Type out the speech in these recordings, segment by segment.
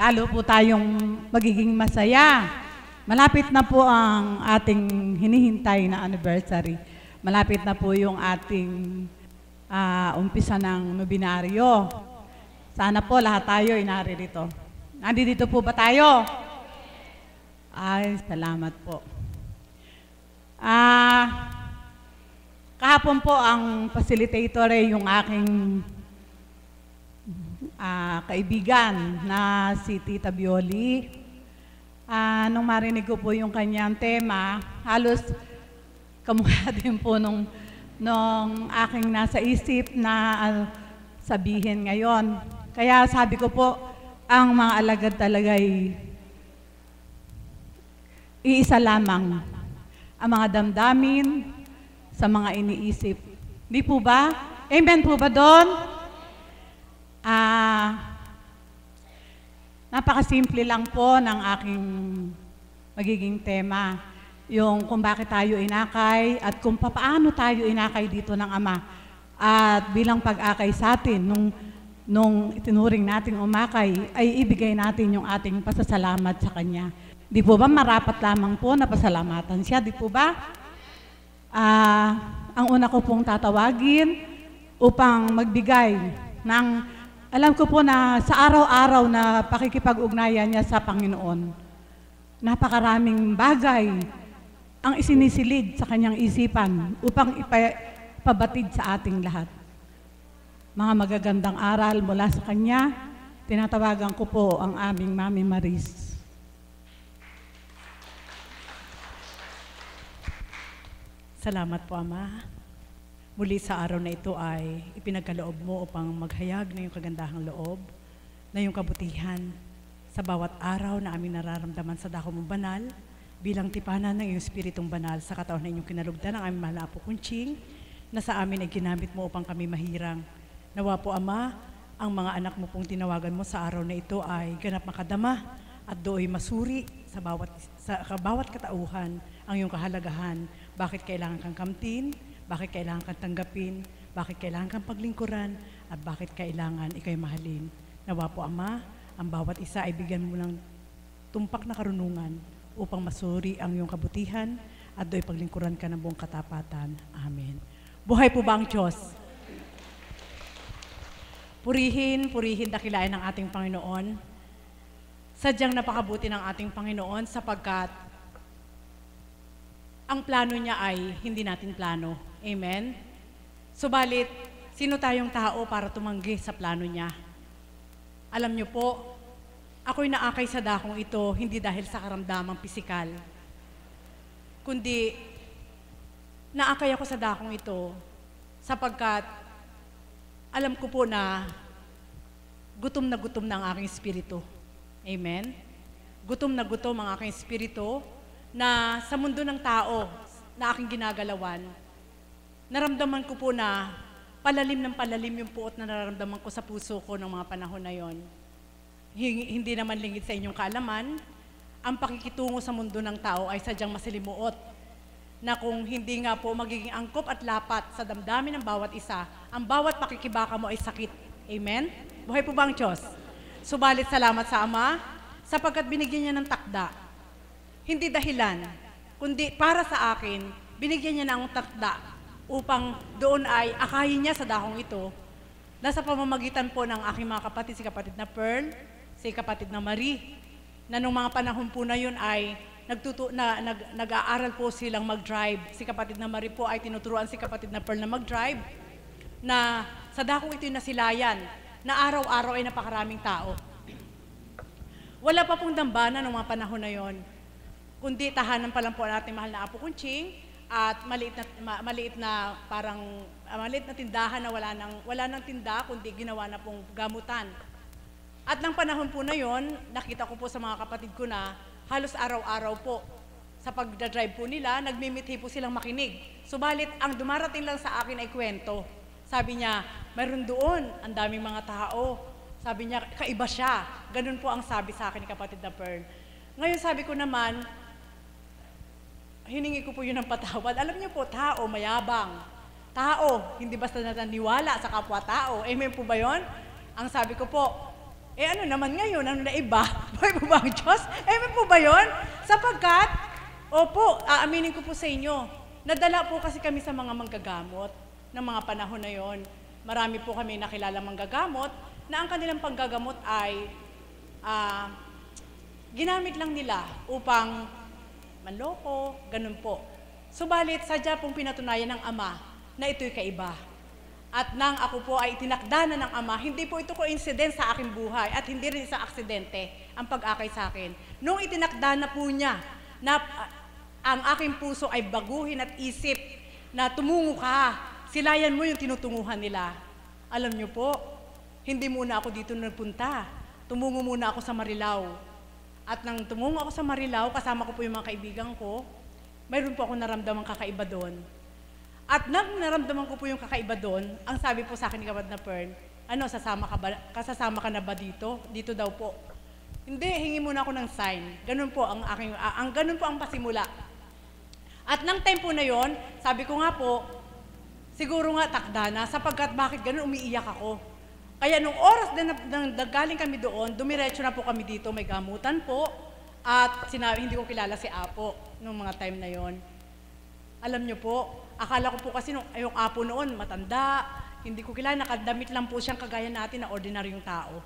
lalo po tayong magiging masaya. Malapit na po ang ating hinihintay na anniversary. Malapit na po yung ating umpisa ng nobinaryo. Sana po lahat tayo ay naririto. Nandito po ba tayo? Ay, salamat po. Kahapon po ang facilitator ay yung aking kaibigan na si Tita Bioli. Nung marinig ko po yung kanyang tema, halos kamukha din po nung aking nasa isip na sabihin ngayon. Kaya sabi ko po, ang mga alagad talaga ay iisa lamang. Ang mga damdamin sa mga iniisip. Di po ba? Amen po ba doon? Napakasimple lang po ng aking magiging tema. Yung kung bakit tayo inakay at kung paano tayo inakay dito ng Ama. At bilang pag-akay sa atin, nung itinuring natin umakay, ay ibigay natin yung ating pasasalamat sa Kanya. Di po ba marapat lamang po na pasalamatan siya? Di po ba? Ang una ko pong tatawagin upang magbigay ng, alam ko po na sa araw-araw na pakikipag-ugnayan niya sa Panginoon, napakaraming bagay ang isinisilig sa kanyang isipan upang ipabatid sa ating lahat. Mga magagandang aral mula sa kanya, tinatawagan ko po ang aming Mami Maris. Salamat po, Ama. Muli sa araw na ito ay ipinagkaloob mo upang maghayag na yung kagandahang loob, na yung kabutihan sa bawat araw na aming nararamdaman sa dako mong banal, bilang tipanan ng iyong Espiritong Banal sa katawan na inyong kinalugdan ng aming mahal na Apo Kunching, na sa amin ay ginamit mo upang kami mahirang. Nawa po, Ama, ang mga anak mo pong tinawagan mo sa araw na ito ay ganap makadama at dooy masuri sa bawat katauhan ang iyong kahalagahan. Bakit kailangan kang kamtin? Bakit kailangan kang tanggapin? Bakit kailangan kang paglingkuran? At bakit kailangan ikay mahalin? Nawa po, Ama, ang bawat isa ay bigyan mo ng tumpak na karunungan upang masuri ang iyong kabutihan at do'y paglingkuran ka ng buong katapatan. Amen. Buhay po ba ang Diyos? Purihin, dakilain ng ating Panginoon. Sadyang napakabuti ng ating Panginoon sapagkat ang plano niya ay hindi natin plano. Amen? Subalit, sino tayong tao para tumanggi sa plano niya? Alam niyo po, ako'y naakay sa dakong ito hindi dahil sa karamdamang pisikal, kundi naakay ako sa dakong ito sapagkat alam ko po na gutom na ang aking espiritu. Amen? Gutom ang aking espiritu na sa mundo ng tao na aking ginagalawan, naramdaman ko po na palalim yung puot na nararamdaman ko sa puso ko ng mga panahon na yon. Hindi naman lingid sa inyong kaalaman, ang pakikitungo sa mundo ng tao ay sadyang masilimuot na kung hindi nga po magiging angkop at lapat sa damdamin ng bawat isa, ang bawat pakikibaka mo ay sakit. Amen? Buhay po ba ang Diyos? Subalit salamat sa Ama, sapagkat binigyan niya ng takda. Hindi dahilan, kundi para sa akin, binigyan niya ng takda upang doon ay akayin niya sa dakong ito, nasa pamamagitan po ng aking mga kapatid, si kapatid na Pearl, si kapatid na Marie, na nung mga panahon po na yun ay nag-aaral po silang mag-drive. Si kapatid na Marie po ay tinuturuan si kapatid na Pearl na mag-drive, na sa dakong ito yung nasilayan, na araw-araw ay napakaraming tao. Wala pa pong dambana nung mga panahon na yon, kundi tahanan pa lang po natin mahal na Apo Kunching at maliit na tindahan na wala nang tinda, kundi ginawa na pong gamutan. At ng panahon po na yon, nakita ko po sa mga kapatid ko na halos araw-araw po sa pagdadrive po nila, nagmimithi po silang makinig. Subalit, ang dumarating lang sa akin ay kwento. Sabi niya, mayroon doon, ang daming mga tao. Sabi niya, kaiba siya. Ganun po ang sabi sa akin ni kapatid na Pearl. Ngayon sabi ko naman, hiningi ko po yun ng patawad. Alam niyo po, tao, mayabang. Tao, hindi basta naniniwala sa kapwa-tao. Amen po ba yun? Ang sabi ko po, ano naman ngayon, ano na iba? Buhay po ba ang Diyos? Amen po ba yun? Sapagkat, opo, aaminin ko po sa inyo, nadala po kasi kami sa mga manggagamot ng mga panahon na yon. Marami po kami nakilala manggagamot na ang kanilang panggagamot ay ginamit lang nila upang manloko, ganun po. Subalit, sadya pong pinatunayan ng Ama na ito'y kaiba. At nang ako po ay itinakda na ng Ama, hindi po ito coincidence sa aking buhay at hindi rin sa aksidente ang pag-akay sa akin. Nung itinakda na po niya na ang aking puso ay baguhin at isip na tumungo ka, silayan mo yung tinutunguhan nila. Alam niyo po, hindi muna ako dito nagpunta. Tumungo muna ako sa Marilao. At nang tumungo ako sa Marilao, kasama ko po yung mga kaibigan ko, mayroon po ako naramdamang kakaiba doon. At nang naramdaman ko po yung kakaiba doon, ang sabi po sa akin ni Kapatid na Fern, kasasama ka na ba dito? Dito daw po. Hindi, hingi muna ako ng sign. Ganun po ganun po ang pasimula. At nang time po na yon, sabi ko nga po, siguro nga takda na, sapagkat bakit ganun umiiyak ako. Kaya nung oras na galing kami doon, dumiretso na po kami dito, may gamutan po, at hindi ko kilala si Apo nung mga time na yon. Alam nyo po, akala ko po kasi yung Apo noon, matanda, hindi ko kilala, nakadamit lang po siyang kagaya natin na ordinaryong tao.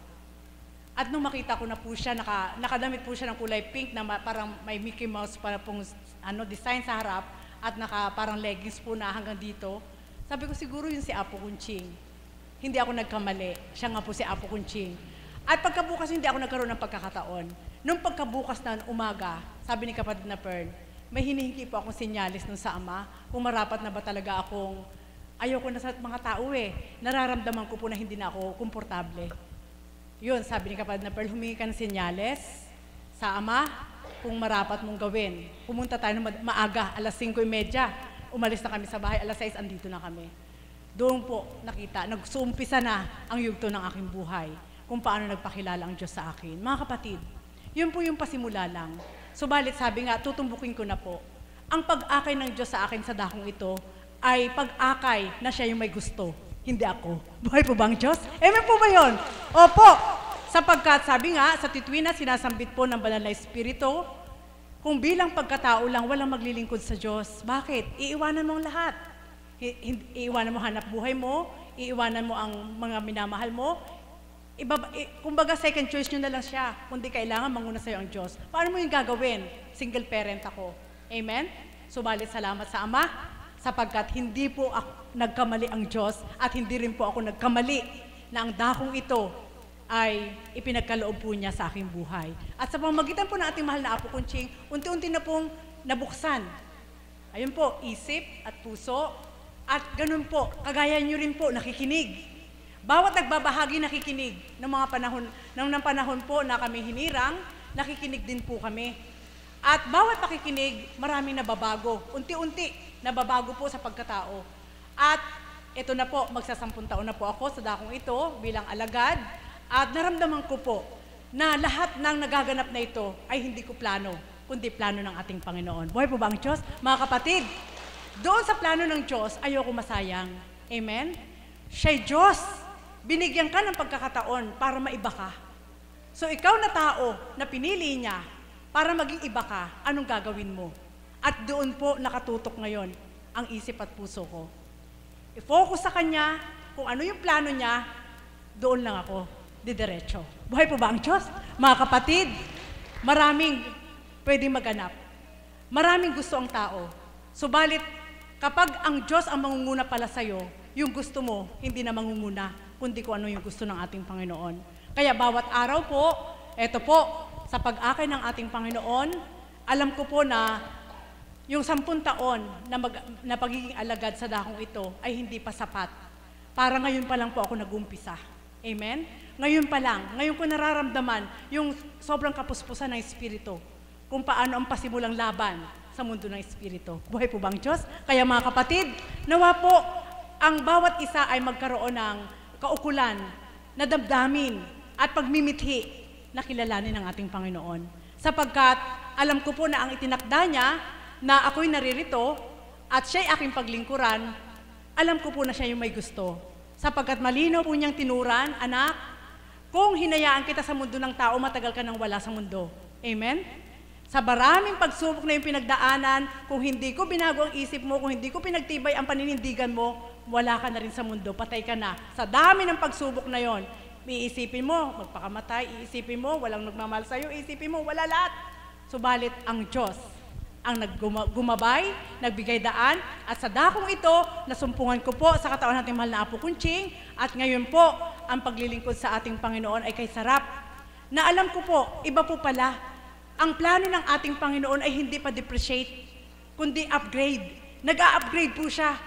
At nung makita ko na po siya, nakadamit po siya ng kulay pink na parang may Mickey Mouse para pong design sa harap at parang leggings po na hanggang dito. Sabi ko siguro yun si Apo Kunching. Hindi ako nagkamali. Siya nga po si Apo Kunching. At pagkabukas hindi ako nagkaroon ng pagkakataon. Nung pagkabukas na umaga, sabi ni Kapatid na Fern, may hinihingi po akong sinyalis nun sa Ama kung marapat na ba talaga akong ayoko na sa mga tao nararamdaman ko po na hindi na ako komportable. Yun, sabi ni Kapatid na Fern, humingi ka ng sinyales sa Ama kung marapat mong gawin. Pumunta tayo maaga, alas 5:30. Umalis na kami sa bahay, alas 6, andito na kami. Doon po nakita, nagsuumpisa na ang yugto ng aking buhay kung paano nagpakilala ang Diyos sa akin. Mga kapatid, yun po yung pasimula lang. Subalit sabi nga, tutumbukin ko na po. Ang pag-akay ng Diyos sa akin sa dakong ito ay pag-akay na siya yung may gusto, hindi ako. Buhay po ba ang Diyos? Amen po ba yun? Opo! Sapagkat sabi nga, sa titwina sinasambit po ng Banal na Espiritu, kung bilang pagkatao lang, walang maglilingkod sa Diyos. Bakit? Iiwanan mo ang lahat. Iiwanan mo hanap buhay mo, iiwanan mo ang mga minamahal mo. Kumbaga second choice nyo na lang siya, kundi kailangan manguna sa'yo ang Diyos. Paano mo yung gagawin? Single parent ako. Amen? Subalit salamat sa Ama, sapagkat hindi po nagkamali ang Diyos at hindi rin po ako nagkamali na ang dakong ito ay ipinagkaloob po niya sa aking buhay. At sa pamamagitan po ng ating mahal na Apo Kunching, unti-unti na pong nabuksan. Ayun po, isip at puso. At ganun po, kagaya nyo rin po, nakikinig. Bawat nagbabahagi nakikinig ng mga panahon po na kami hinirang, nakikinig din po kami. At bawat pakikinig, maraming nababago. Unti-unti, nababago po sa pagkatao. At ito na po, magsasampung taon na po ako sa dakong ito bilang alagad. At naramdaman ko po na lahat ng nagaganap na ito ay hindi ko plano, kundi plano ng ating Panginoon. Buhay po ba ang Diyos? Mga kapatid, doon sa plano ng Diyos, ayoko masayang. Amen? Siya'y Diyos. Binigyan ka ng pagkakataon para maiba ka. So ikaw na tao na pinili niya para maging iba ka, anong gagawin mo? At doon po nakatutok ngayon ang isip at puso ko. I-focus sa Kanya, kung ano yung plano niya, doon lang ako. Didiretso. Buhay po ba ang Diyos? Mga kapatid, maraming pwedeng maganap. Maraming gusto ang tao. Subalit, kapag ang Diyos ang mangunguna pala sa'yo, yung gusto mo, hindi na mangunguna, kundi kung ano yung gusto ng ating Panginoon. Kaya bawat araw po, eto po, sa pag-akay ng ating Panginoon, alam ko po na yung 10 taon na pagiging alagad sa dakong ito ay hindi pa sapat. Para ngayon pa lang po ako nag-umpisa. Amen? Ngayon pa lang, ngayon ko nararamdaman yung sobrang kapuspusan ng Espiritu, kung paano ang pasimulang laban sa mundo ng Espiritu. Buhay po ba ang Diyos? Kaya mga kapatid, nawa po, ang bawat isa ay magkaroon ng kaukulan na damdamin at pagmimithi na kilalanin ng ating Panginoon. Sapagkat alam ko po na ang itinakda niya na ako'y naririto at siya'y aking paglingkuran, alam ko po na siya yung may gusto. Sapagkat malinaw po niyang tinuran, anak, Kung hinayaan kita sa mundo ng tao, matagal ka nang wala sa mundo. Amen? Sa maraming pagsubok na yung pinagdaanan, kung hindi ko binago ang isip mo, kung hindi ko pinagtibay ang paninindigan mo, wala ka na rin sa mundo, patay ka na. Sa dami ng pagsubok na yon, iisipin mo, magpakamatay, iisipin mo, walang nagmamahal sa'yo, iisipin mo, wala lahat. Subalit ang Diyos ang naggumabay, nagbigay daan, at sa dakong ito, nasumpungan ko po sa katawan nating mahal na Apo Kunching, at ngayon po, ang paglilingkod sa ating Panginoon ay kay sarap. Na alam ko po, iba po pala, ang plano ng ating Panginoon ay hindi pa depreciate, kundi upgrade. Nag-a-upgrade po siya.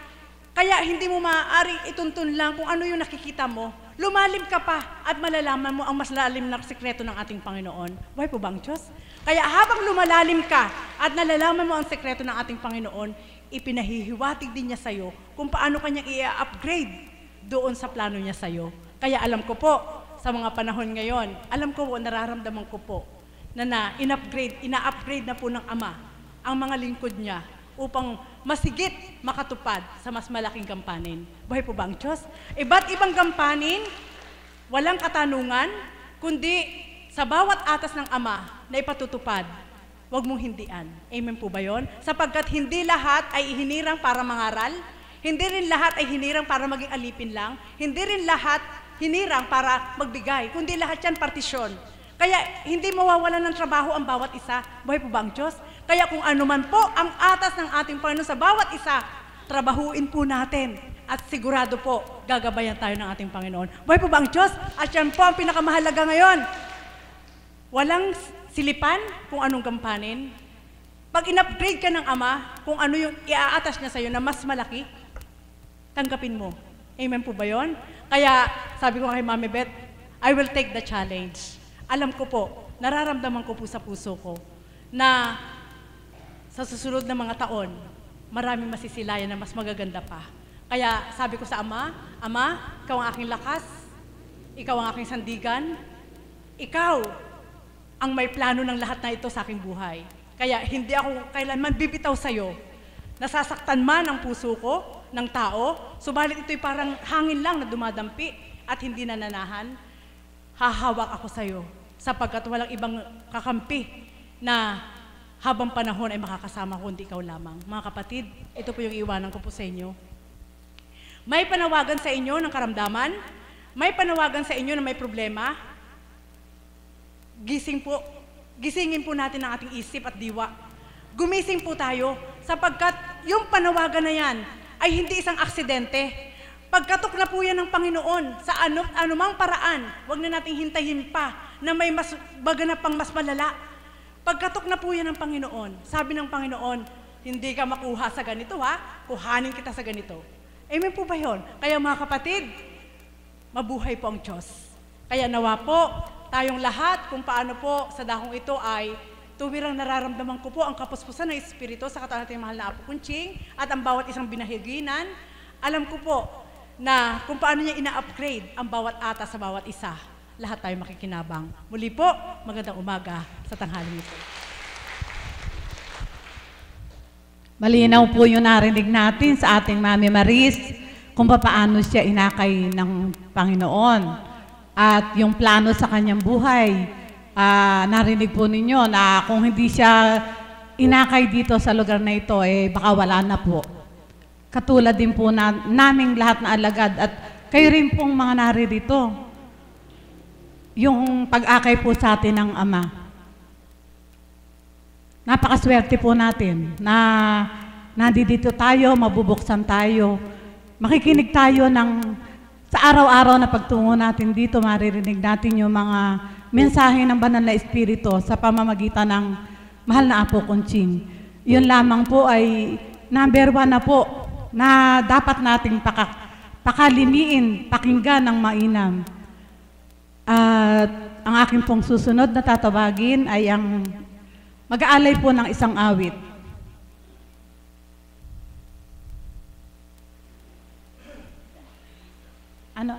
Kaya hindi mo maaaring ituntun lang kung ano yung nakikita mo. Lumalim ka pa at malalaman mo ang mas lalim na sekreto ng ating Panginoon. Buhay po ba ang Diyos? Kaya habang lumalalim ka at nalalaman mo ang sekreto ng ating Panginoon, ipinahihiwatig din niya sa'yo kung paano kanyang i-upgrade doon sa plano niya sa'yo. Kaya alam ko po, sa mga panahon ngayon, alam ko po, nararamdaman ko po, na ina-upgrade na po ng Ama ang mga lingkod niya upang masigit makatupad sa mas malaking gampanin. Buhay po ba ang Diyos? Iba't ibang gampanin, walang katanungan, kundi sa bawat atas ng Ama na ipatutupad, huwag mong hindian. Amen po ba yun? Sapagkat hindi lahat ay hinirang para mangaral, hindi rin lahat ay hinirang para maging alipin lang, hindi rin lahat hinirang para magbigay, kundi lahat yan partisyon. Kaya hindi mawawalan ng trabaho ang bawat isa. Buhay po ba ang Diyos? Kaya kung ano man po ang atas ng ating Panginoon sa bawat isa, trabahuin po natin. At sigurado po, gagabayan tayo ng ating Panginoon. Buhay po ba ang Diyos? At yan po ang pinakamahalaga ngayon. Walang silipan kung anong gampanin. Pag in-upgrade ka ng Ama, kung ano yung iaatas niya sa'yo na mas malaki, tanggapin mo. Amen po ba yun? Kaya sabi ko kay Mami Beth, I will take the challenge. Alam ko po, nararamdaman ko po sa puso ko na sa susunod na mga taon, maraming masisilayan na mas magaganda pa. Kaya sabi ko sa Ama, Ama, ikaw ang aking lakas, ikaw ang aking sandigan, ikaw ang may plano ng lahat na ito sa aking buhay. Kaya hindi ako kailanman bibitaw sa'yo. Nasasaktan man ang puso ko, ng tao, subalit ito'y parang hangin lang na dumadampi at hindi nananahan. Hahawak ako sa'yo sapagkat walang ibang kakampi na habang panahon ay makakasama kundi ikaw lamang. Mga kapatid, ito po yung iwanan ko po sa inyo. May panawagan sa inyo ng karamdaman, may panawagan sa inyo na may problema, gisingin po natin ang ating isip at diwa. Gumising po tayo sapagkat yung panawagan na yan ay hindi isang aksidente. Pagkatok na po yan ng Panginoon sa anumang paraan, huwag na nating hintayin pa na may mas baganapang mas malala. Pagkatok na po yan ng Panginoon, sabi ng Panginoon, hindi ka makuha sa ganito ha, kuhanin kita sa ganito. Amen po ba yun? Kaya mga kapatid, mabuhay po ang Diyos. Kaya nawa po, tayong lahat kung paano po sa dakong ito ay tuwirang nararamdaman ko po ang kapuspusan ng Espiritu sa katawan natin mahal na Apo Kunching at ang bawat isang binahiginan. Alam ko po na kung paano niya ina-upgrade ang bawat ata sa bawat isa. Lahat tayo makikinabang. Muli po, magandang umaga sa tanghaling ito. Malinaw po yung narinig natin sa ating Mami Maris kung paano siya inakay ng Panginoon at yung plano sa kanyang buhay. Narinig po ninyo na kung hindi siya inakay dito sa lugar na ito, baka wala na po. Katulad din po naming lahat na alagad at kayo rin pong mga naririto. Yung pag-akay po sa atin ng Ama. Napakaswerte po natin na nandito tayo, mabubuksan tayo, makikinig tayo sa araw-araw na pagtungo natin dito, maririnig natin yung mga mensahe ng Banal na Espiritu sa pamamagitan ng mahal na Apo Kunching. Yun lamang po ay number 1 na po na dapat nating pakaliniin, pakinggan ng mainam. At ang aking pong susunod na tatawagin ay ang mag-aalay po ng isang awit. Ano?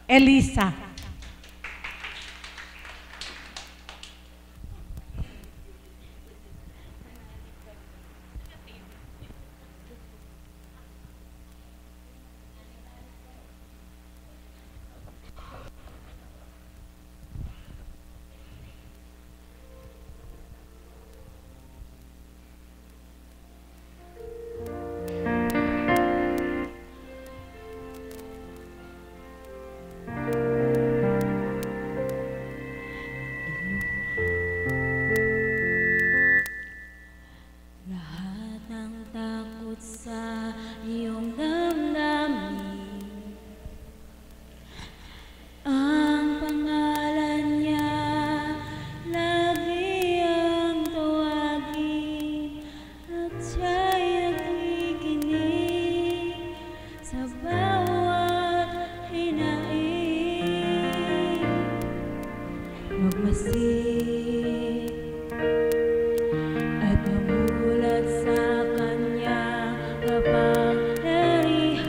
Elisa. magmasid at mamulat sa kanyang kapangyarihan.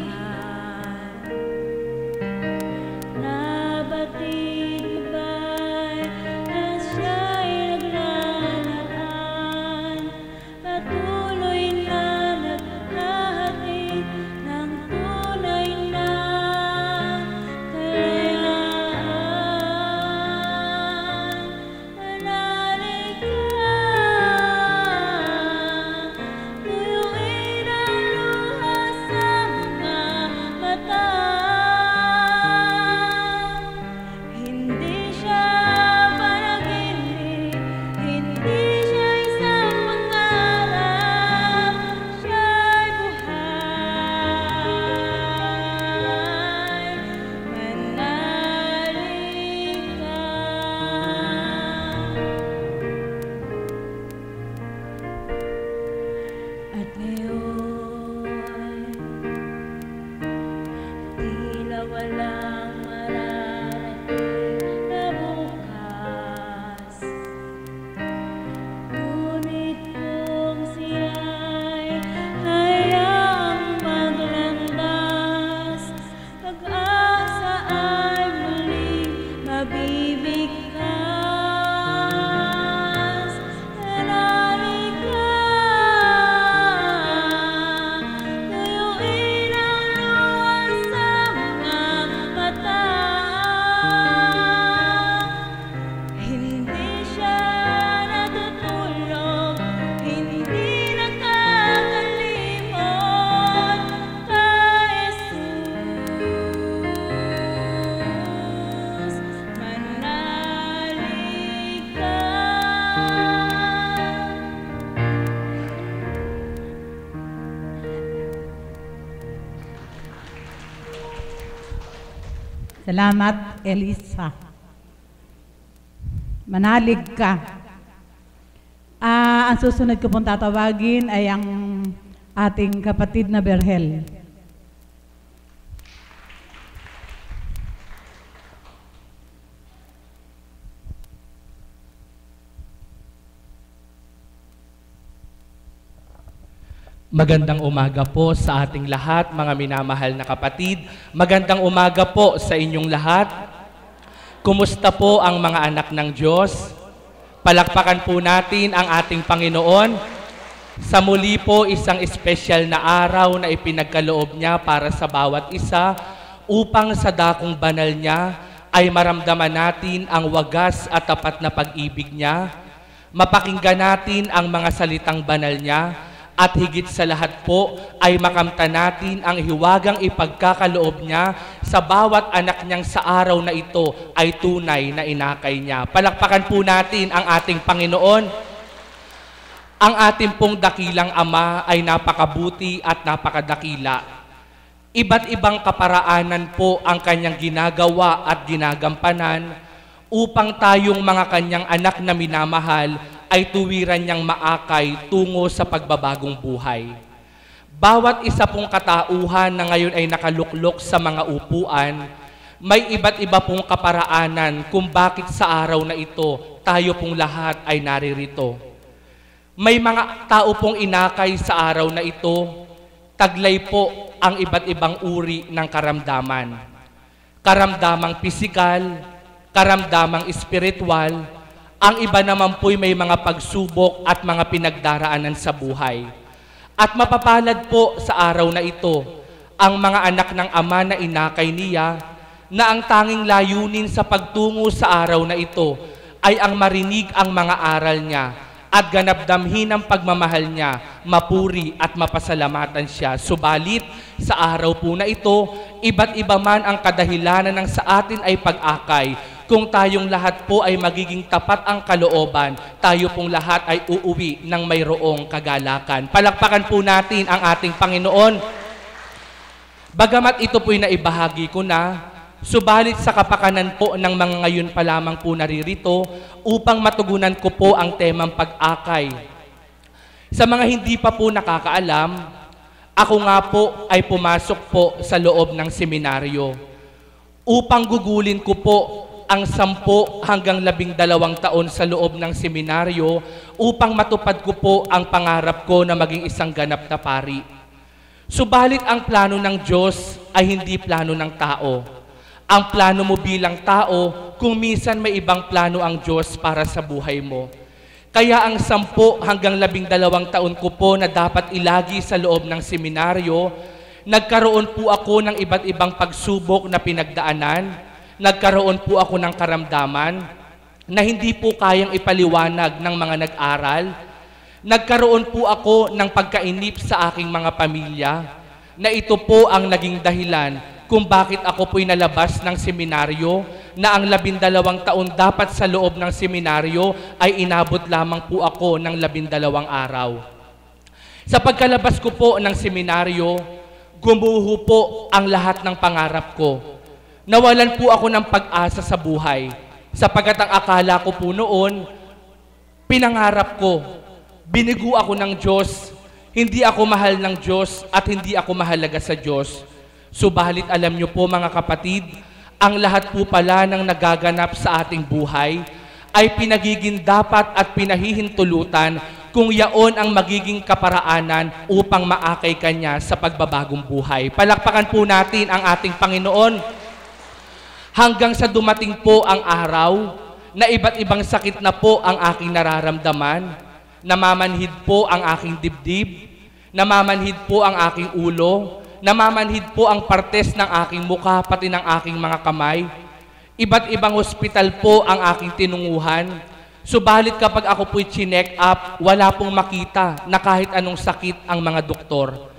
Nabatid ba'y na siya'y naglalaan, patuloy na naghahatid ng tunay na kalayaan. Manalig ka, tuyuin ang luha sa mga mata. Hindi siya panaginip, hindi siya isang pangarap, siya'y buhay. Manalig ka. At ngayon, tila walang mararating na bukas, ngunit kung siya'y hayaang maglandas, pag-asa ay muling mabibigkas. Manalig ka, tuyuin ang luha sa mga mata. Hindi siya natutulog, hindi nakakalimot kay Jesus. Manalig ka. Salamat, Elisa. Manalig ka. Ang susunod ko pong tatawagin ay ang ating kapatid na Berhel. Magandang umaga po sa ating lahat, mga minamahal na kapatid. Magandang umaga po sa inyong lahat. Kumusta po ang mga anak ng Diyos? Palakpakan po natin ang ating Panginoon. Sa muli po, isang espesyal na araw na ipinagkaloob niya para sa bawat isa upang sa dakong banal niya ay maramdaman natin ang wagas at tapat na pag-ibig niya. Mapakinggan natin ang mga salitang banal niya. At higit sa lahat po ay makamta natin ang hiwagang ipagkakaloob niya sa bawat anak niyang sa araw na ito ay tunay na inakay niya. Palakpakan po natin ang ating Panginoon. Ang ating pong dakilang Ama ay napakabuti at napakadakila. Iba't ibang kaparaanan po ang kanyang ginagawa at ginagampanan upang tayong mga kanyang anak na minamahal ay tuwiran niyang maakay tungo sa pagbabagong buhay. Bawat isa pong katauhan na ngayon ay nakaluklok sa mga upuan, may iba't iba pong kaparaanan kung bakit sa araw na ito tayo pong lahat ay naririto. May mga tao pong inakay sa araw na ito, taglay po ang iba't ibang uri ng karamdaman. Karamdamang pisikal, karamdamang espiritual, ang iba naman po'y may mga pagsubok at mga pinagdaraanan sa buhay. At mapapalad po sa araw na ito ang mga anak ng Ama na inakay niya na ang tanging layunin sa pagtungo sa araw na ito ay ang marinig ang mga aral niya at ganapdamhin ang pagmamahal niya, mapuri at mapasalamatan siya. Subalit, sa araw po na ito, iba't iba man ang kadahilanan ng sa atin ay pag-akay. Kung tayong lahat po ay magiging tapat ang kalooban, tayo pong lahat ay uuwi ng mayroong kagalakan. Palakpakan po natin ang ating Panginoon. Bagamat ito po'y naibahagi ko na, subalit sa kapakanan po ng mga ngayon pa lamang po naririto upang matugunan ko po ang temang pag-akay. Sa mga hindi pa po nakakaalam, ako nga po ay pumasok po sa loob ng seminaryo upang gugulin ko po ang 10 hanggang 12 taon sa loob ng seminaryo upang matupad ko po ang pangarap ko na maging isang ganap na pari. Subalit ang plano ng Diyos ay hindi plano ng tao. Ang plano mo bilang tao, kung minsan may ibang plano ang Diyos para sa buhay mo. Kaya ang 10 hanggang 12 taon ko po na dapat ilagi sa loob ng seminaryo, nagkaroon po ako ng iba't ibang pagsubok na pinagdaanan, nagkaroon po ako ng karamdaman na hindi po kayang ipaliwanag ng mga nag-aral, nagkaroon po ako ng pagkainip sa aking mga pamilya, na ito po ang naging dahilan kung bakit ako po'y nalabas ng seminaryo, na ang 12 taon dapat sa loob ng seminaryo ay inabot lamang po ako ng 12 araw. Sa pagkalabas ko po ng seminaryo, gumuho po ang lahat ng pangarap ko. Nawalan po ako ng pag-asa sa buhay, sapagkat ang akala ko po noon, pinangarap ko, binigo ako ng Diyos, hindi ako mahal ng Diyos at hindi ako mahalaga sa Diyos. Subalit alam niyo po mga kapatid, ang lahat po pala ng nagaganap sa ating buhay ay pinagiging dapat at pinahihintulutan kung yaon ang magiging kaparaanan upang maakay kanya sa pagbabagong buhay. Palakpakan po natin ang ating Panginoon. Hanggang sa dumating po ang araw na iba't ibang sakit na po ang aking nararamdaman, namamanhid po ang aking dibdib, namamanhid po ang aking ulo, namamanhid po ang partes ng aking mukha pati ng aking mga kamay. Iba't ibang hospital po ang aking tinunguhan. Subalit kapag ako po'y chinek up, wala pong makita na kahit anong sakit ang mga doktor.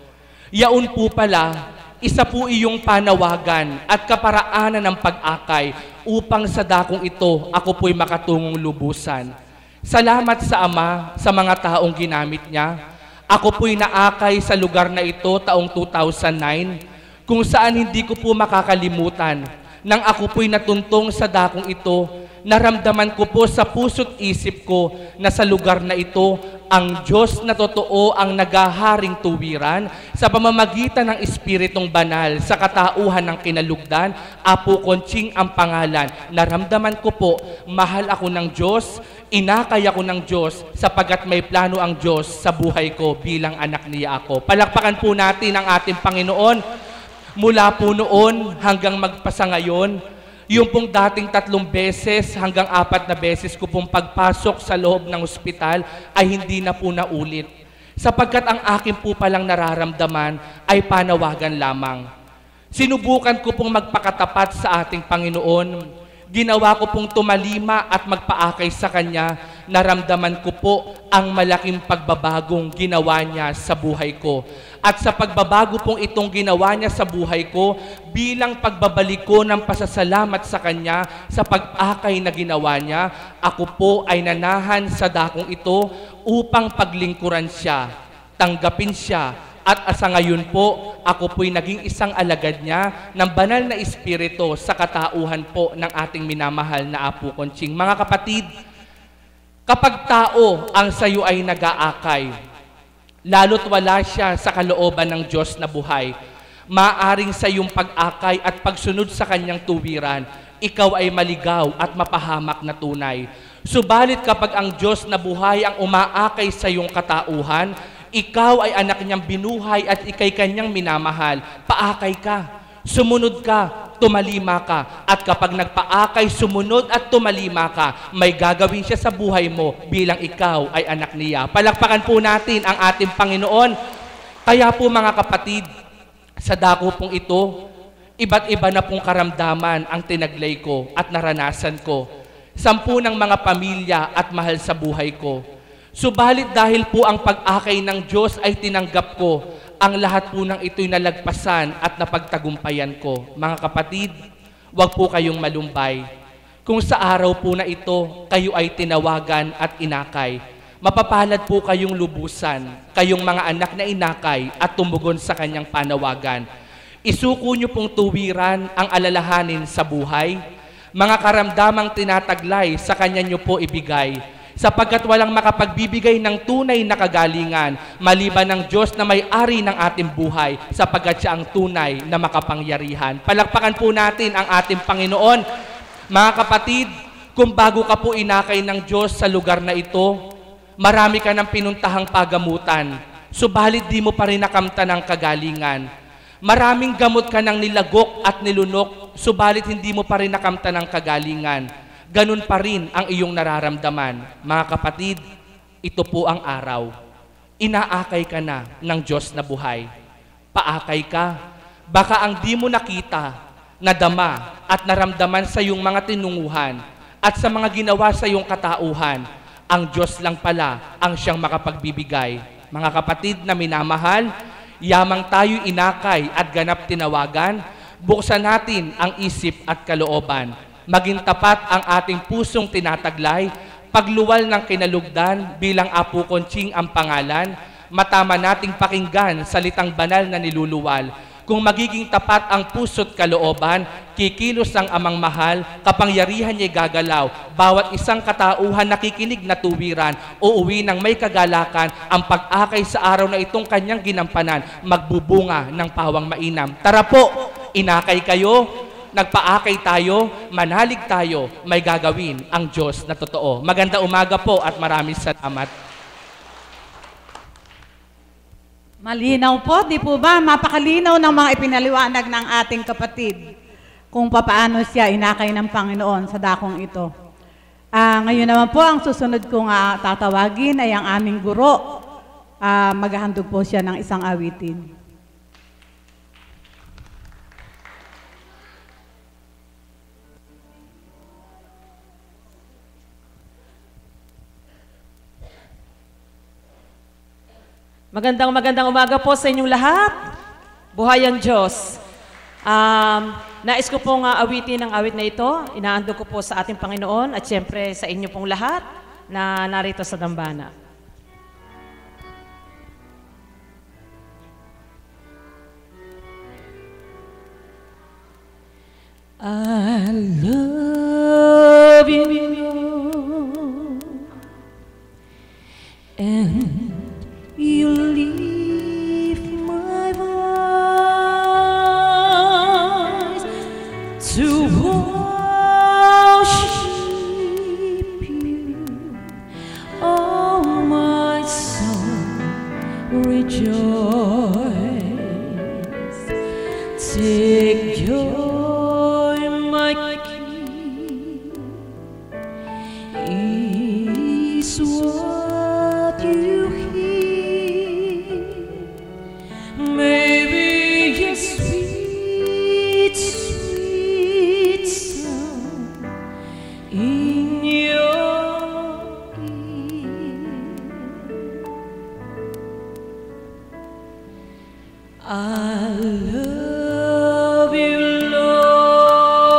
Yaon po pala, isa po iyong panawagan at kaparaanan ng pag-akay upang sa dakong ito ako po'y makatungong lubusan. Salamat sa Ama sa mga taong ginamit niya. Ako po'y naakay sa lugar na ito taong 2009 kung saan hindi ko po makakalimutan. Nang ako po'y natuntong sa dakong ito, naramdaman ko po sa puso't isip ko na sa lugar na ito, ang Diyos na totoo ang nagaharing tuwiran sa pamamagitan ng Espiritong Banal sa katauhan ng kinalugdan, Apo Conching ang pangalan. Naramdaman ko po, mahal ako ng Diyos, inakay ako ng Diyos sapagat may plano ang Diyos sa buhay ko bilang anak niya ako. Palakpakan po natin ang ating Panginoon. Mula po noon hanggang magpasa ngayon, yung pong dating 3 beses hanggang 4 na beses ko pong pagpasok sa loob ng ospital ay hindi na po naulit. Sapagkat ang akin po palang nararamdaman ay panawagan lamang. Sinubukan ko pong magpakatapat sa ating Panginoon. Ginawa ko pong tumalima at magpaakay sa Kanya. Naramdaman ko po ang malaking pagbabagong ginawa niya sa buhay ko. At sa pagbabago pong itong ginawa niya sa buhay ko, bilang pagbabalik ko ng pasasalamat sa Kanya sa pag-akay na ginawa niya, ako po ay nanahan sa dakong ito upang paglingkuran siya, tanggapin siya, at sa ngayon po, ako po'y naging isang alagad niya ng banal na espiritu sa katauhan po ng ating minamahal na Apo Conching. Mga kapatid, kapag tao ang sayo ay nag-aakay, lalo't wala siya sa kalooban ng Diyos na buhay, maaring sa iyong pag-akay at pagsunod sa Kanyang tuwiran, ikaw ay maligaw at mapahamak na tunay. Subalit kapag ang Diyos na buhay ang umaakay sa iyong katauhan, ikaw ay anak niyang binuhay at ikay kanyang minamahal, paakay ka, sumunod ka, tumalima ka. At kapag nagpaakay, sumunod at tumalima ka, may gagawin siya sa buhay mo bilang ikaw ay anak niya. Palakpakan po natin ang ating Panginoon. Kaya po mga kapatid, sa dako pong ito, iba't iba na pong karamdaman ang tinaglay ko at naranasan ko. 10 ng mga pamilya at mahal sa buhay ko. Subalit dahil po ang pag-akay ng Diyos ay tinanggap ko, ang lahat po ng ito'y nalagpasan at napagtagumpayan ko. Mga kapatid, huwag po kayong malumbay. Kung sa araw po na ito, kayo ay tinawagan at inakay, mapapalad po kayong lubusan, kayong mga anak na inakay at tumugon sa Kanyang panawagan. Isuko niyo pong tuwiran ang alalahanin sa buhay, mga karamdamang tinataglay sa Kanya niyo po ibigay, sapagkat walang makapagbibigay ng tunay na kagalingan maliban ng Diyos na may-ari ng ating buhay, sapagkat siya ang tunay na makapangyarihan. Palakpakan po natin ang ating Panginoon. Mga kapatid, kung bago ka po inakay ng Diyos sa lugar na ito, marami ka ng pinuntahang pagamutan, subalit di mo pa rin nakamta ng kagalingan. Maraming gamot ka ng nilagok at nilunok, subalit hindi mo pa rin nakamta ng kagalingan. Ganun pa rin ang iyong nararamdaman. Mga kapatid, ito po ang araw. Inaakay ka na ng Diyos na buhay. Paakay ka. Baka ang di mo nakita, nadama at naramdaman sa iyong mga tinunguhan at sa mga ginawa sa iyong katauhan, ang Diyos lang pala ang siyang makapagbibigay. Mga kapatid na minamahal, yamang tayo inakay at ganap tinawagan, buksan natin ang isip at kalooban. Maging tapat ang ating pusong tinataglay, pagluwal ng kinalugdan bilang Apo Conching ang pangalan, matama nating pakinggan salitang banal na niluluwal. Kung magiging tapat ang puso't kalooban, kikilos ang amang mahal, kapangyarihan niya'y gagalaw. Bawat isang katauhan nakikinig na tuwiran, uuwi ng may kagalakan, ang pag-akay sa araw na itong kanyang ginampanan, magbubunga ng pawang mainam. Tara po, inakay kayo, nagpaakay tayo, manalig tayo, may gagawin ang Diyos na totoo. Maganda umaga po at maraming salamat. Malinaw po, di po ba? Mapakalinaw ng mga ipinaliwanag ng ating kapatid kung papaano siya inakay ng Panginoon sa dakong ito. Ngayon naman po, ang susunod kong tatawagin ay ang aming guro. Maghahandog po siya ng isang awitin. Magandang umaga po sa inyong lahat. Buhay ang Diyos. Nais ko pong awitin ang awit na ito. Inaandog ko po sa ating Panginoon at siyempre sa inyo pong lahat na narito sa dambana. I love you and you lift my voice to worship you. Oh, my soul, rejoice. Take joy, my King, is what you hear. Maybe a sweet, sweet sound in your ear. I love you, Lord,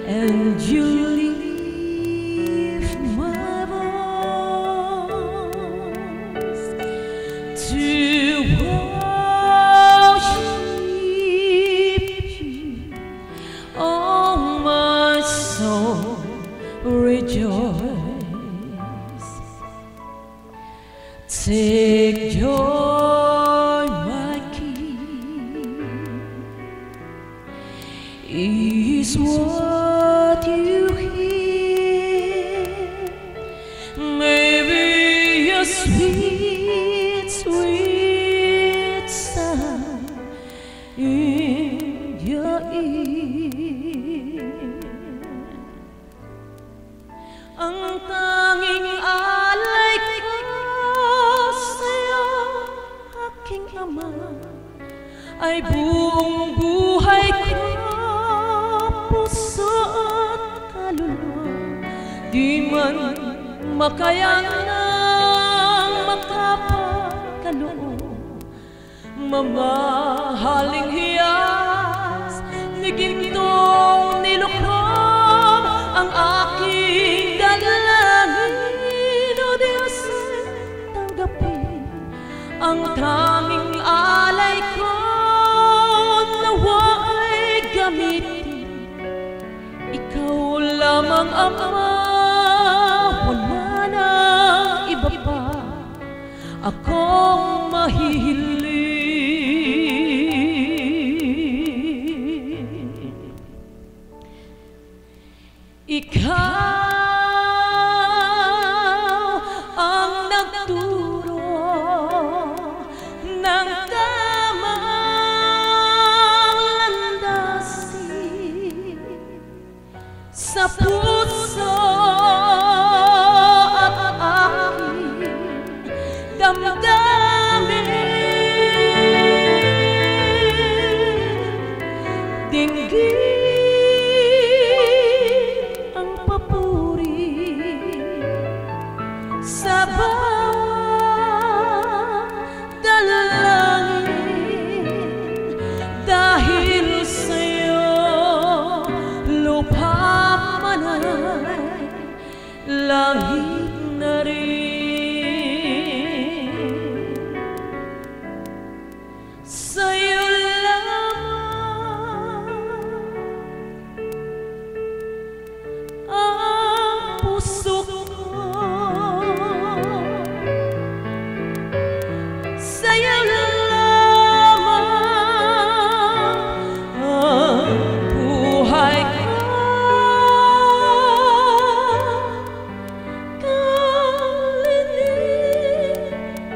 and you lift my voice to worship you. Oh, my soul, rejoice. Take joy, my King, is what you hear. Maybe a sweet, sweet sound in your ear. Ang tanging alay ko sa'yo, aking Ama, ay buong buhay ko, puso at kaluluwa. Di man makayanang makapagkaloob, mamahaling hiyas ni gintong nilukom ang aking dalangin. O Diyos, tanggapin ang tanging alay ko, nawa'y gamitin. Ikaw lamang, Ama, wala nang iba pa akong mahihiling. Ikaw ang nagturo ng tamang landasin sa puso at aking damdamin. Dinggin ang papuri sa bawat dalangin, dahil sa'yo lupa man ay langit na rin. Sa'yo ang puso ko, sa'yo lamang ang buhay ko.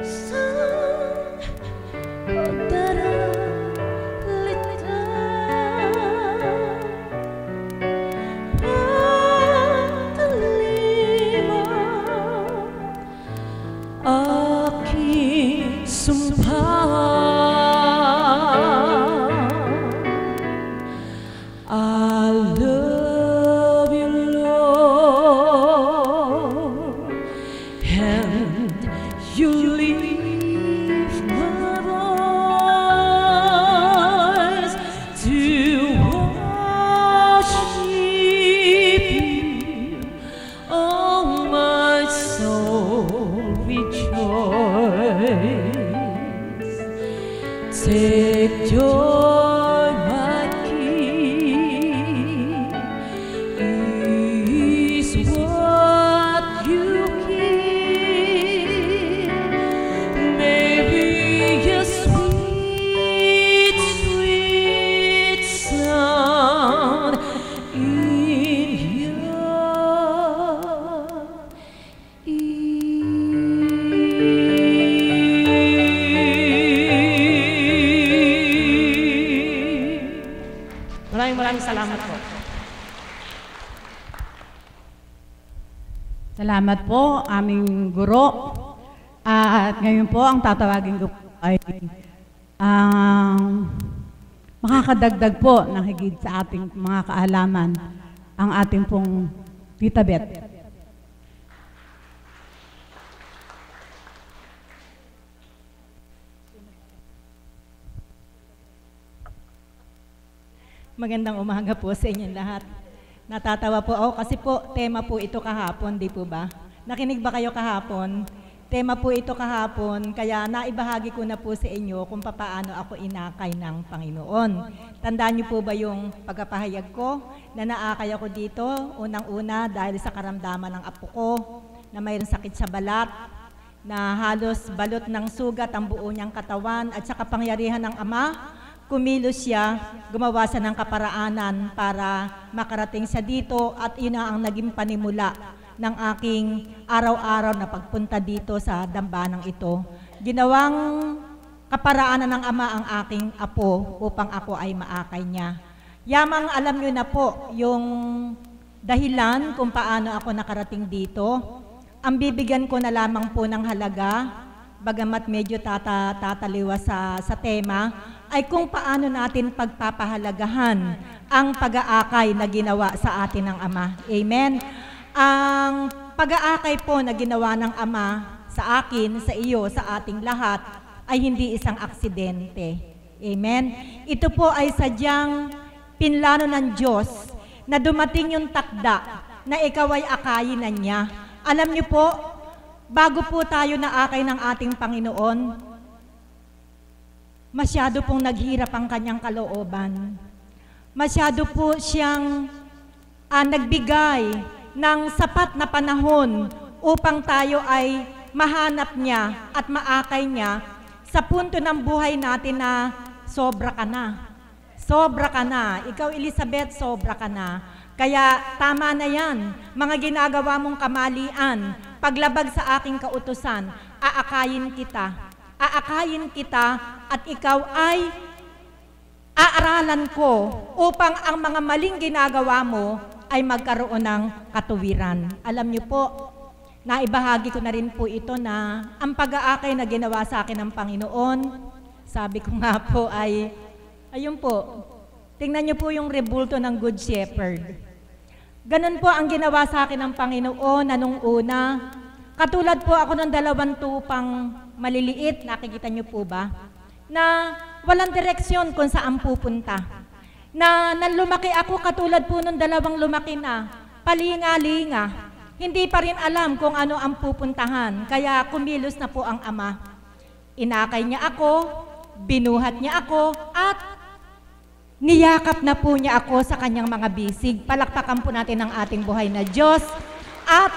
Kalinisan, pagdaralita, aking sumpa. I love you, Lord, and you leave my voice to worship you. Oh, my soul, rejoice. Take joy, my King, is what you give. Maybe a sweet, sweet sound in your Maraming salamat po. Salamat po, aming guro. At ngayon po, ang tatawagin ko po ay makakadagdag po ng higit sa ating mga kaalaman, ang ating pong Tita Beth. Magandang umaga po sa inyong lahat. Natatawa po ako kasi po tema po ito kahapon, di po ba? Nakinig ba kayo kahapon? Tema po ito kahapon, kaya naibahagi ko na po sa inyo kung paano ako inakay ng Panginoon. Tandaan niyo po ba yung pagpapahayag ko na naakay ako dito, unang-una dahil sa karamdaman ng apo ko na mayroong sakit sa balat, na halos balot ng sugat ang buo niyang katawan at sa kapangyarihan ng Ama, kumilos siya, gumawa siya ng kaparaanan para makarating siya dito at yun ang naging panimula ng aking araw-araw na pagpunta dito sa dambanang ito. Ginawang kaparaanan ng Ama ang aking apo upang ako ay maakay niya. Yamang alam nyo na po yung dahilan kung paano ako nakarating dito. Ang bibigyan ko na lamang po ng halaga, bagamat medyo tataliwa sa tema, ay kung paano natin pagpapahalagahan ang pag-aakay na ginawa sa atin ng Ama. Amen? Ang pag-aakay po na ginawa ng Ama sa akin, sa iyo, sa ating lahat, ay hindi isang aksidente. Amen? Ito po ay sadyang pinlano ng Diyos na dumating yung takda na ikaw ay akayin na niya. Alam niyo po, bago po tayo naakay ng ating Panginoon, masyado pong naghirap ang kanyang kalooban. Masyado po siyang nagbigay ng sapat na panahon upang tayo ay mahanap niya at maakay niya sa punto ng buhay natin na sobra ka na. Sobra ka na. Ikaw, Elizabeth, sobra ka na. Kaya tama na yan, mga ginagawa mong kamalian, paglabag sa aking kautusan, aakayin kita at ikaw ay aaralan ko upang ang mga maling ginagawa mo ay magkaroon ng katuwiran. Alam niyo po, naibahagi ko na rin po ito na ang pag-aakay na ginawa sa akin ng Panginoon, sabi ko nga po ay, ayun po, tingnan niyo po yung rebulto ng Good Shepherd. Ganun po ang ginawa sa akin ng Panginoon na nung una. Katulad po ako ng 2 tupang maliliit, nakikita niyo po ba? Na walang direksyon kung saan pupunta. Na lumaki ako katulad po ng 2 lumaki na, palinga-linga. Hindi pa rin alam kung ano ang pupuntahan, kaya kumilos na po ang ama. Inakay niya ako, binuhat niya ako, at niyakap na po niya ako sa kanyang mga bisig. Palakpakan po natin ang ating buhay na Diyos. At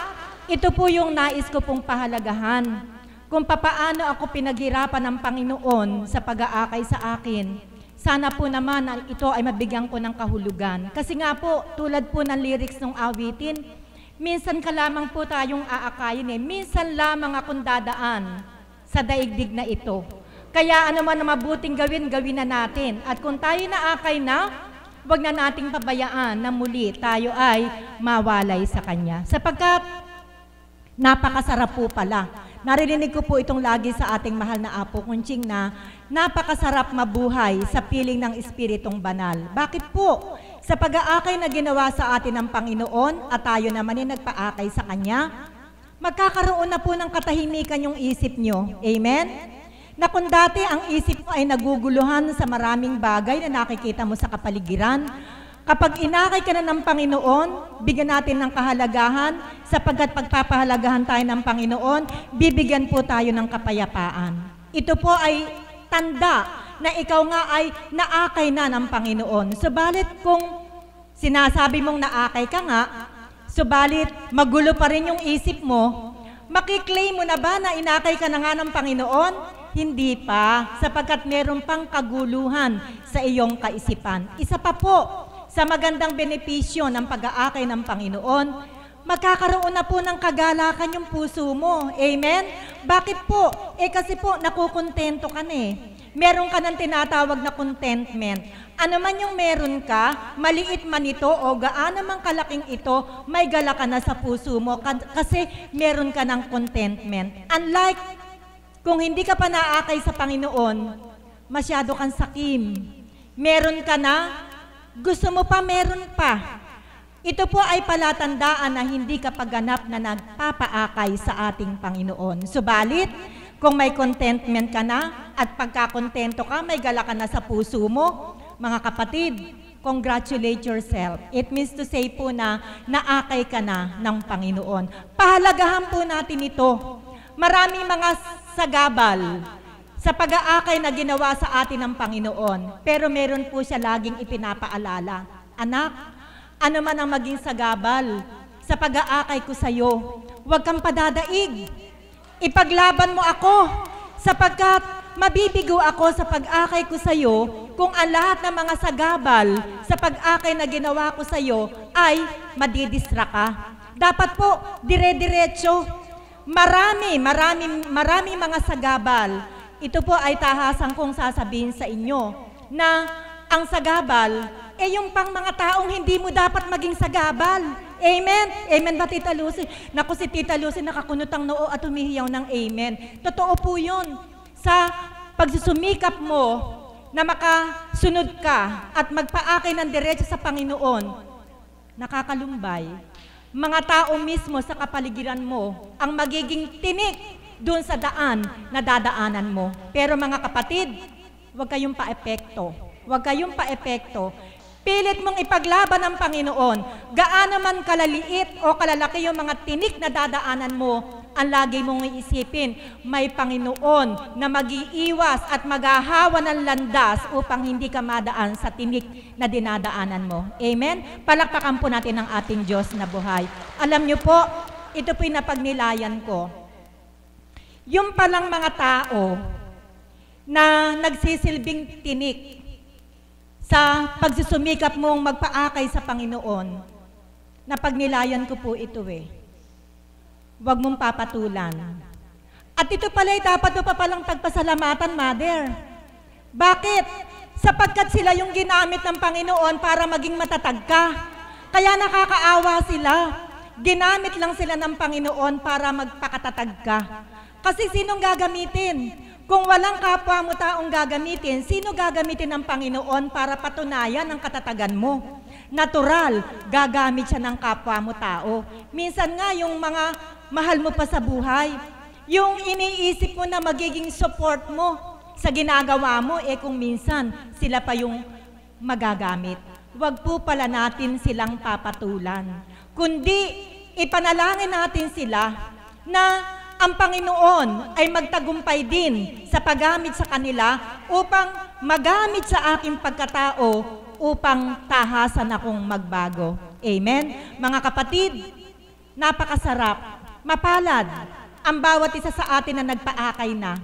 ito po yung nais ko pong pahalagahan. Kung papaano ako pinaghirapan ng Panginoon sa pag-aakay sa akin. Sana po naman na ito ay mabigyan ko ng kahulugan. Kasi nga po, tulad po ng lyrics ng awitin, minsan ka lamang po tayong aakayin minsan lamang akong dadaan sa daigdig na ito. Kaya ano man na mabuting gawin, gawin na natin. At kung tayo naakay na, huwag na nating pabayaan na muli tayo ay mawalay sa Kanya. Sapagkat napakasarap po pala. Naririnig ko po itong lagi sa ating mahal na Apo Kunching na napakasarap mabuhay sa piling ng Espiritong Banal. Bakit po? Sa pag-aakay na ginawa sa atin ng Panginoon at tayo naman ay nagpaakay sa Kanya, magkakaroon na po ng katahimikan yung isip nyo. Amen? Na kung dati ang isip mo ay naguguluhan sa maraming bagay na nakikita mo sa kapaligiran, kapag inakay ka na ng Panginoon, bigyan natin ng kahalagahan, sapagkat pagpapahalagahan tayo ng Panginoon, bibigyan po tayo ng kapayapaan. Ito po ay tanda na ikaw nga ay naakay na ng Panginoon. Subalit kung sinasabi mong naakay ka nga, subalit magulo pa rin yung isip mo, makiklaim mo na ba na inakay ka na nga ng Panginoon? Hindi pa, sapagkat meron pang kaguluhan sa iyong kaisipan. Isa pa po, sa magandang benepisyo ng pag-aakay ng Panginoon, magkakaroon na po ng kagalakan yung puso mo. Amen? Bakit po? Kasi po, nakukontento ka na Meron ka ng tinatawag na contentment. Ano man yung meron ka, maliit man ito o gaano man kalaking ito, may gala ka na sa puso mo kasi meron ka ng contentment. Unlike kung hindi ka pa naakay sa Panginoon, masyado kang sakim. Meron ka na, gusto mo pa, meron pa. Ito po ay palatandaan na hindi ka pagganap na nagpapaakay sa ating Panginoon. Subalit, kung may contentment ka na at pagkakontento ka, may gala ka na sa puso mo, mga kapatid, congratulate yourself. It means to say po na naakay ka na ng Panginoon. Pahalagahan po natin ito. Maraming mga sagabal sa pag-aakay na ginawa sa atin ng Panginoon. Pero meron po siya laging ipinapaalala. Anak, ano man ang maging sagabal sa pag-aakay ko sa iyo, huwag kang padadaig. Ipaglaban mo ako sapagkat mabibigo ako sa pag-akay ko sa iyo kung ang lahat ng mga sagabal sa pag-akay na ginawa ko sa iyo ay madidistra ka. Dapat po, dire-diretso. Maraming mga sagabal. Ito po ay tahasan kong sasabihin sa inyo na ang sagabal, yung pang mga taong hindi mo dapat maging sagabal. Amen? Amen ba, Tita Lucy? Naku, si Tita Lucy nakakunot ang noo at humihiyaw ng amen. Totoo po yun. Sa pagsusumikap mo na makasunod ka at magpaakay ng diretso sa Panginoon, nakakalumbay. Mga tao mismo sa kapaligiran mo ang magiging tinik doon sa daan na dadaanan mo. Pero mga kapatid, huwag kayong pa-epekto. Huwag kayong pa-epekto. Pilit mong ipaglaban ng Panginoon. Gaano man kalaliit o kalalaki yung mga tinik na dadaanan mo, ang lagi mong iisipin, may Panginoon na mag-iiwas at maghahawa ng landas upang hindi ka madaan sa tinik na dinadaanan mo. Amen? Palakpakan po natin ang ating Diyos na buhay. Alam niyo po, ito po'y napagnilayan ko. Yung palang mga tao na nagsisilbing tinik sa pagsusumikap mong magpaakay sa Panginoon, Napagnilayan ko po ito eh. Huwag mong papatulan. At ito pala'y dapat mo pa palang pagpasalamatan, Mother. Bakit? Sapagkat sila yung ginamit ng Panginoon para maging matatag ka. Kaya nakakaawa sila. Ginamit lang sila ng Panginoon para magpakatatag ka. Kasi sinong gagamitin? Kung walang kapwa mo taong gagamitin, sino gagamitin ng Panginoon para patunayan ang katatagan mo? Natural, gagamit siya ng kapwa mo tao. Minsan nga yung mga mahal mo pa sa buhay, yung iniisip mo na magiging support mo sa ginagawa mo, kung minsan sila pa yung magagamit. Huwag po pala natin silang papatulan. Kundi ipanalangin natin sila na ang Panginoon ay magtagumpay din sa paggamit sa kanila upang magamit sa aking pagkatao upang tahasan akong magbago. Amen? Mga kapatid, napakasarap, mapalad ang bawat isa sa atin na nagpaakay na.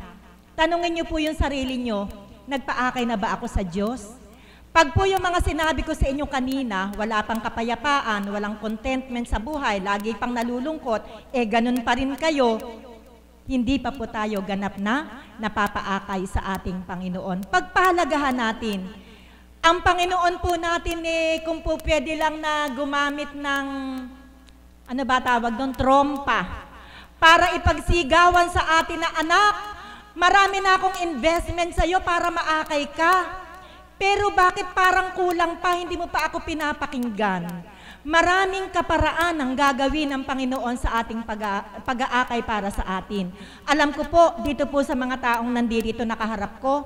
Tanungin niyo po yung sarili niyo, nagpaakay na ba ako sa Diyos? Pag po yung mga sinabi ko sa inyo kanina, wala pang kapayapaan, walang contentment sa buhay, lagi pang nalulungkot, ganun pa rin kayo, hindi pa po tayo ganap na napapaakay sa ating Panginoon. Pagpahalagahan natin, ang Panginoon po natin kung po pwede lang na gumamit ng, ano ba tawag doon, trompa, para ipagsigawan sa atin na anak, marami na akong investment sa iyo para maakay ka. Pero bakit parang kulang pa, hindi mo pa ako pinapakinggan? Maraming kaparaan ang gagawin ng Panginoon sa ating pag-aakay para sa atin. Alam ko po, dito po sa mga taong nandito nakaharap ko,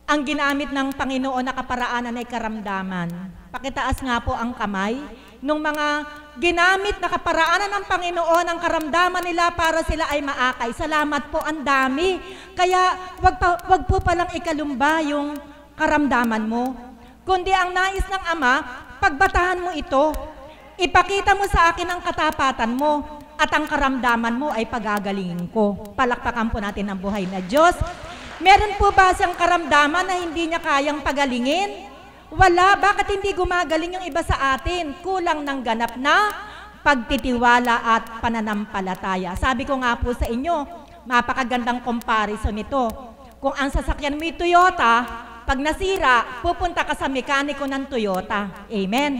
ang ginamit ng Panginoon na kaparaanan ay karamdaman. Pakitaas nga po ang kamay. Nung mga ginamit na kaparaanan ng Panginoon, ang karamdaman nila para sila ay maakay. Salamat po, ang dami. Kaya wag po palang ikalumba yung karamdaman mo. Kundi ang nais ng Ama, pagbatahan mo ito. Ipakita mo sa akin ang katapatan mo at ang karamdaman mo ay pagagalingin ko. Palakpakan po natin ang buhay na Diyos. Meron po ba siyang karamdaman na hindi niya kayang pagalingin? Wala. Bakit hindi gumagaling yung iba sa atin? Kulang ng ganap na pagtitiwala at pananampalataya. Sabi ko nga po sa inyo, mapakagandang comparison nito. Kung ang sasakyan mo yung Toyota, pag nasira, pupunta ka sa mekaniko ng Toyota. Amen?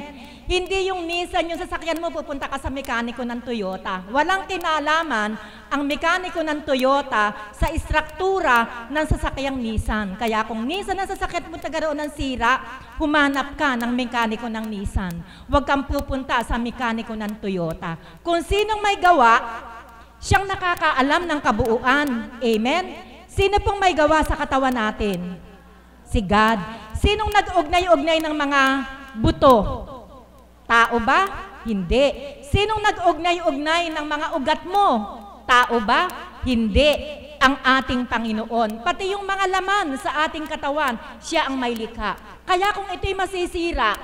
Hindi yung Nissan yung sasakyan mo, pupunta ka sa mekaniko ng Toyota. Walang kinalaman ang mekaniko ng Toyota sa istruktura ng sasakyang Nissan. Kaya kung Nissan ang sasakyan mo tagaroon ng sira, humanap ka ng mekaniko ng Nissan. Huwag kang pupunta sa mekaniko ng Toyota. Kung sinong may gawa, siyang nakakaalam ng kabuuan. Amen? Sino pong may gawa sa katawan natin? Si God. Sinong nag-ugnay-ugnay ng mga buto? Tao ba? Hindi. Sinong nag-ugnay-ugnay ng mga ugat mo? Tao ba? Hindi. Ang ating Panginoon. Pati yung mga laman sa ating katawan, siya ang may likha. Kaya kung ito'y masisira,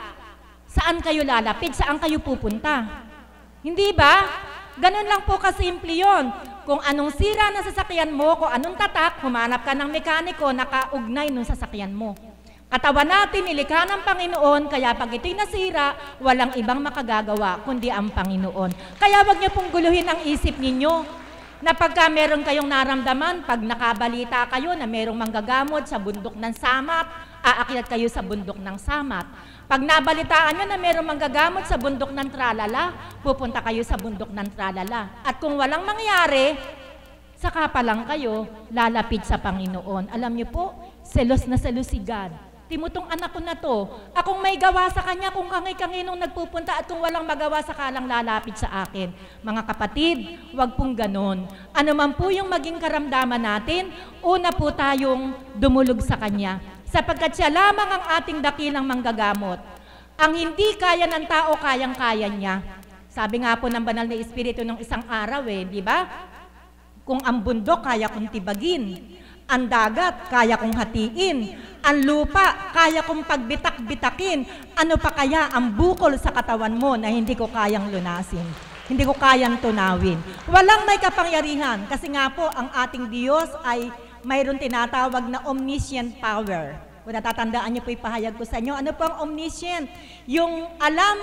saan kayo lalapit? Saan kayo pupunta? Hindi ba? Ganun lang po kasimple yun. Kung anong sira na sasakyan mo, kung anong tatak, humanap ka ng mekaniko na kaugnay ng sasakyan mo. Katawan natin, nilikha ng Panginoon, kaya pag ito'y nasira, walang ibang makagagawa, kundi ang Panginoon. Kaya wag niyo pong guluhin ang isip ninyo, na pagka meron kayong naramdaman, pag nakabalita kayo na merong manggagamot sa bundok ng Samat, aakyat kayo sa bundok ng Samat. Pag nabalitaan nyo na merong manggagamot sa bundok ng Tralala, pupunta kayo sa bundok ng Tralala. At kung walang mangyari, saka pa lang kayo lalapit sa Panginoon. Alam niyo po, selos na selos si God. Timutong anak ko na to, akong may gawa sa kanya kung kangay-kanginong nagpupunta at kung walang magawa saka lang lalapit sa akin. Mga kapatid, wag pong ganon. Ano man po yung maging karamdaman natin, una po tayong dumulog sa kanya. Sapagkat siya lamang ang ating dakilang manggagamot. Ang hindi kaya ng tao, kayang-kaya niya. Sabi nga po ng banal na Espiritu ng isang araw di ba? Kung ang bundok kaya kong tibagin, ang dagat kaya kong hatiin, ang lupa kaya kong pagbitak-bitakin, ano pa kaya ang bukol sa katawan mo na hindi ko kayang lunasin, hindi ko kayang tunawin. Walang may kapangyarihan kasi nga po ang ating Diyos ay mayroon tinatawag na omniscient power. Kung natatandaan niyo po ipahayag ko sa inyo, ano po ang omniscient? Yung alam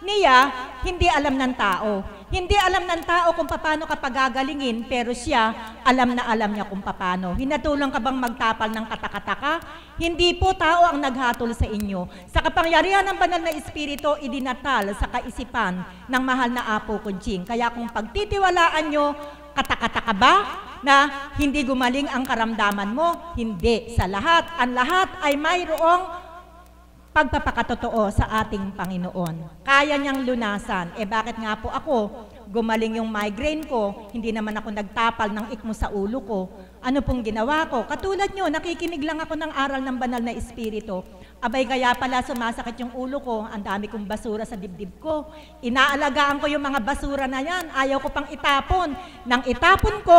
niya, hindi alam ng tao. Hindi alam ng tao kung paano ka pagagalingin, pero siya, alam na alam niya kung paano. Hinatulong ka bang magtapal ng katakataka? Hindi po tao ang naghatol sa inyo. Sa kapangyarihan ng banal na Espiritu, idinatal sa kaisipan ng mahal na Apo Kunching. Kaya kung pagtitiwalaan nyo, katakataka ba na hindi gumaling ang karamdaman mo? Hindi. Sa lahat, ang lahat ay mayroong pagpapakatotoo sa ating Panginoon. Kaya niyang lunasan. Bakit nga po ako gumaling yung migraine ko, hindi naman ako nagtapal ng ikmo sa ulo ko. Ano pong ginawa ko? Katulad nyo, nakikinig lang ako ng aral ng banal na Espiritu. Abay kaya pala sumasakit yung ulo ko, ang dami kong basura sa dibdib ko. Inaalagaan ko yung mga basura na yan, ayaw ko pang itapon. Nang itapon ko,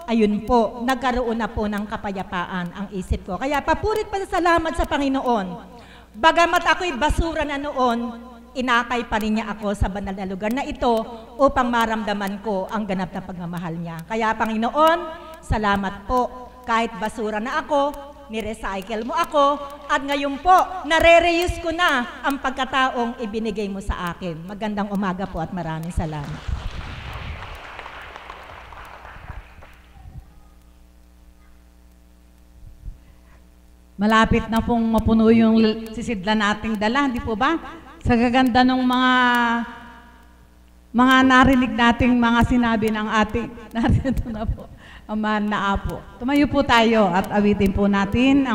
ayun po, nagkaroon na po ng kapayapaan ang isip ko. Kaya papurit pa sa salamat sa Panginoon. Bagamat ako'y basura na noon, inakay pa rin niya ako sa banal na lugar na ito upang maramdaman ko ang ganap na pagmamahal niya. Kaya Panginoon, salamat po. Kahit basura na ako, nirecycle mo ako, at ngayon po, nare-reuse ko na ang pagkataong ibinigay mo sa akin. Magandang umaga po at maraming salamat. Malapit na pong mapuno yung sisidla nating dala, di po ba? Sa gaganda ng mga narinig nating mga sinabi ng ating, narito na po, ang mahal na Apo. Tumayo po tayo at awitin po natin ang